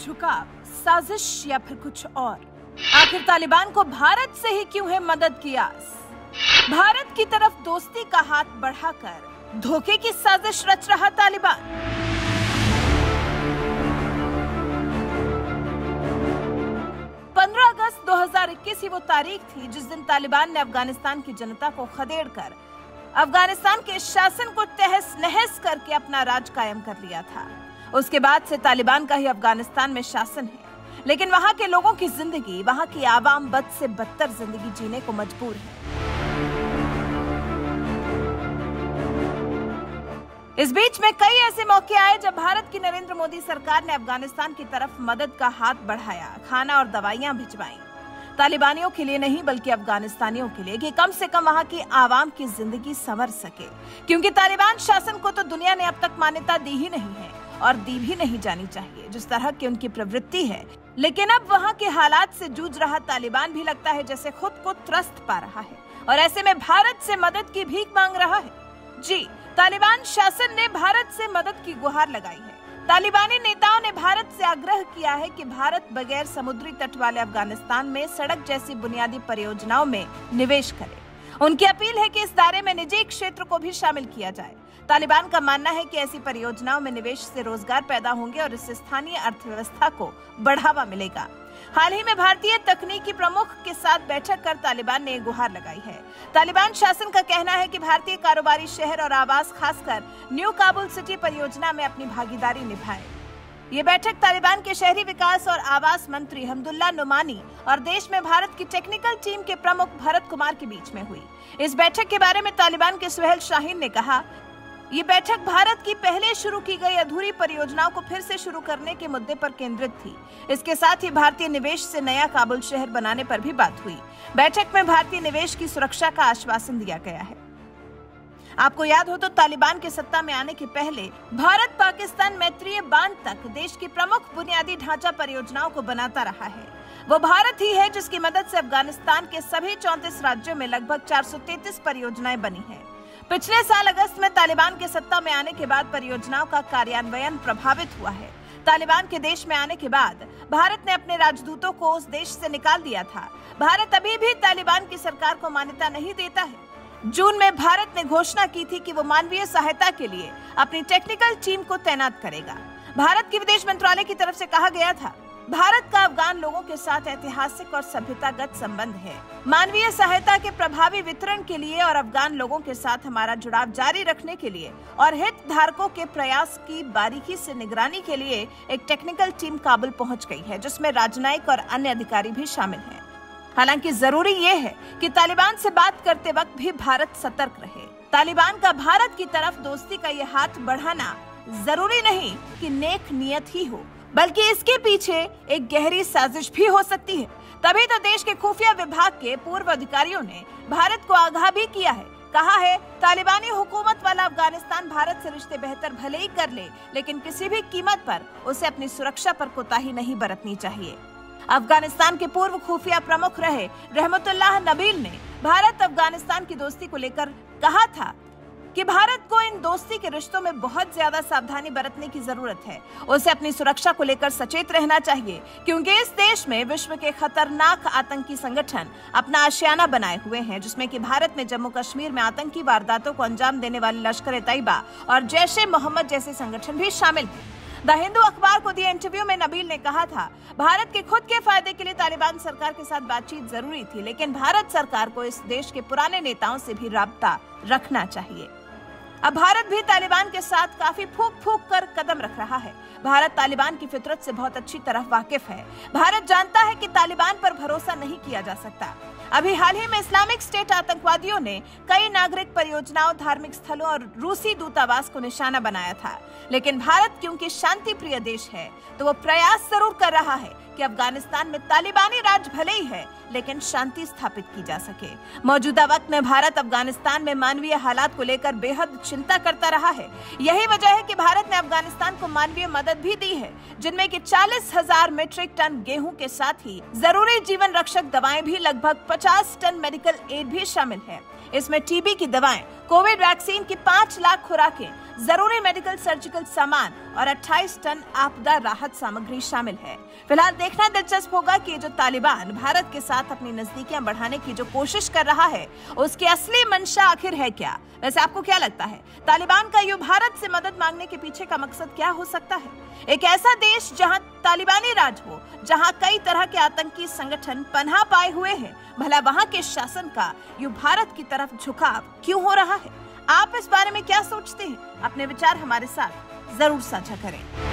झुकाव, साजिश या फिर कुछ और? आखिर तालिबान को भारत से ही क्यों है मदद की आस? भारत की तरफ दोस्ती का हाथ बढ़ाकर धोखे की साजिश रच रहा तालिबान। 15 अगस्त 2021 ही वो तारीख थी जिस दिन तालिबान ने अफगानिस्तान की जनता को खदेड़कर अफगानिस्तान के शासन को तहस नहस करके अपना राज कायम कर लिया था। उसके बाद से तालिबान का ही अफगानिस्तान में शासन है, लेकिन वहां के लोगों की जिंदगी, वहां की आवाम बद से बदतर जिंदगी जीने को मजबूर है। इस बीच में कई ऐसे मौके आए जब भारत की नरेंद्र मोदी सरकार ने अफगानिस्तान की तरफ मदद का हाथ बढ़ाया, खाना और दवाइयां भिजवाई। तालिबानियों के लिए नहीं बल्कि अफगानिस्तानियों के लिए, कि कम से कम वहां की आवाम की जिंदगी संवर सके, क्योंकि तालिबान शासन को तो दुनिया ने अब तक मान्यता दी ही नहीं है और दी भी नहीं जानी चाहिए जिस तरह की उनकी प्रवृत्ति है। लेकिन अब वहां के हालात से जूझ रहा तालिबान भी लगता है जैसे खुद को त्रस्त पा रहा है और ऐसे में भारत से मदद की भीख मांग रहा है। जी, तालिबान शासन ने भारत से मदद की गुहार लगाई है। तालिबानी नेताओं ने भारत से आग्रह किया है कि भारत बगैर समुद्री तट वाले अफगानिस्तान में सड़क जैसी बुनियादी परियोजनाओं में निवेश करे। उनकी अपील है कि इस दायरे में निजी क्षेत्र को भी शामिल किया जाए। तालिबान का मानना है कि ऐसी परियोजनाओं में निवेश से रोजगार पैदा होंगे और इससे स्थानीय अर्थव्यवस्था को बढ़ावा मिलेगा। हाल ही में भारतीय तकनीकी प्रमुख के साथ बैठक कर तालिबान ने गुहार लगाई है। तालिबान शासन का कहना है कि भारतीय कारोबारी शहर और आवास, खासकर न्यू काबुल सिटी परियोजना में अपनी भागीदारी निभाए। ये बैठक तालिबान के शहरी विकास और आवास मंत्री हमदुल्ला नुमानी और देश में भारत की टेक्निकल टीम के प्रमुख भरत कुमार के बीच में हुई। इस बैठक के बारे में तालिबान के सुहेल शाहीन ने कहा, ये बैठक भारत की पहले शुरू की गई अधूरी परियोजनाओं को फिर से शुरू करने के मुद्दे पर केंद्रित थी। इसके साथ ही भारतीय निवेश से नया काबुल शहर बनाने पर भी बात हुई। बैठक में भारतीय निवेश की सुरक्षा का आश्वासन दिया गया है। आपको याद हो तो तालिबान के सत्ता में आने के पहले भारत पाकिस्तान मैत्रीय बांध तक देश की प्रमुख बुनियादी ढांचा परियोजनाओं को बनाता रहा है। वो भारत ही है जिसकी मदद से अफगानिस्तान के सभी 34 राज्यों में लगभग 433 परियोजनाएं बनी हैं। पिछले साल अगस्त में तालिबान के सत्ता में आने के बाद परियोजनाओं का कार्यान्वयन प्रभावित हुआ है। तालिबान के देश में आने के बाद भारत ने अपने राजदूतों को उस देश से निकाल दिया था। भारत अभी भी तालिबान की सरकार को मान्यता नहीं देता है। जून में भारत ने घोषणा की थी कि वो मानवीय सहायता के लिए अपनी टेक्निकल टीम को तैनात करेगा। भारत के विदेश मंत्रालय की तरफ से कहा गया था, भारत का अफगान लोगों के साथ ऐतिहासिक और सभ्यतागत संबंध है। मानवीय सहायता के प्रभावी वितरण के लिए और अफगान लोगों के साथ हमारा जुड़ाव जारी रखने के लिए और हितधारकों के प्रयास की बारीकी से निगरानी के लिए एक टेक्निकल टीम काबुल पहुंच गई है, जिसमें राजनयिक और अन्य अधिकारी भी शामिल हैं। हालांकि जरूरी ये है कि तालिबान से बात करते वक्त भी भारत सतर्क रहे। तालिबान का भारत की तरफ दोस्ती का ये हाथ बढ़ाना जरूरी नहीं कि नेक नियत ही हो, बल्कि इसके पीछे एक गहरी साजिश भी हो सकती है। तभी तो देश के खुफिया विभाग के पूर्व अधिकारियों ने भारत को आगाह भी किया है। कहा है, तालिबानी हुकूमत वाला अफगानिस्तान भारत से रिश्ते बेहतर भले ही कर ले, लेकिन किसी भी कीमत पर उसे अपनी सुरक्षा पर कोताही नहीं बरतनी चाहिए। अफगानिस्तान के पूर्व खुफिया प्रमुख रहे रहमतुल्लाह नबील ने भारत अफगानिस्तान की दोस्ती को लेकर कहा था कि भारत को इन दोस्ती के रिश्तों में बहुत ज्यादा सावधानी बरतने की जरूरत है। उसे अपनी सुरक्षा को लेकर सचेत रहना चाहिए, क्योंकि इस देश में विश्व के खतरनाक आतंकी संगठन अपना आशियाना बनाए हुए हैं, जिसमें कि भारत में जम्मू कश्मीर में आतंकी वारदातों को अंजाम देने वाले लश्कर-ए-तैयबा और जैश-ए-मोहम्मद जैसे संगठन भी शामिल हैं। द हिंदू अखबार को दिए इंटरव्यू में नबील ने कहा था, भारत के खुद के फायदे के लिए तालिबान सरकार के साथ बातचीत जरूरी थी, लेकिन भारत सरकार को इस देश के पुराने नेताओं से भी राब्ता रखना चाहिए। अब भारत भी तालिबान के साथ काफी फूंक फूंक कर कदम रख रहा है। भारत तालिबान की फितरत से बहुत अच्छी तरह वाकिफ है। भारत जानता है कि तालिबान पर भरोसा नहीं किया जा सकता। अभी हाल ही में इस्लामिक स्टेट आतंकवादियों ने कई नागरिक परियोजनाओं, धार्मिक स्थलों और रूसी दूतावास को निशाना बनाया था, लेकिन भारत क्योंकि शांति प्रिय देश है तो वो प्रयास जरूर कर रहा है कि अफगानिस्तान में तालिबानी राज भले ही है, लेकिन शांति स्थापित की जा सके। मौजूदा वक्त में भारत अफगानिस्तान में मानवीय हालात को लेकर बेहद चिंता करता रहा है। यही वजह है कि भारत ने अफगानिस्तान को मानवीय मदद भी दी है, जिनमें कि 40,000 मीट्रिक टन गेहूं के साथ ही जरूरी जीवन रक्षक दवाएं भी, लगभग 50 टन मेडिकल एड भी शामिल है। इसमें टीबी की दवाएं, कोविड वैक्सीन की 5 लाख खुराकें, जरूरी मेडिकल सर्जिकल सामान और 28 टन आपदा राहत सामग्री शामिल है। फिलहाल देखना दिलचस्प होगा कि जो तालिबान भारत के साथ अपनी नजदीकियां बढ़ाने की जो कोशिश कर रहा है, उसकी असली मंशा आखिर है क्या। वैसे आपको क्या लगता है, तालिबान का यूं भारत से मदद मांगने के पीछे का मकसद क्या हो सकता है? एक ऐसा देश जहां तालिबानी राज हो, जहां कई तरह के आतंकी संगठन पनाह पाए हुए हैं, भला वहां के शासन का यूं भारत की तरफ झुकाव क्यों हो रहा है? आप इस बारे में क्या सोचते हैं? अपने विचार हमारे साथ जरूर साझा करें।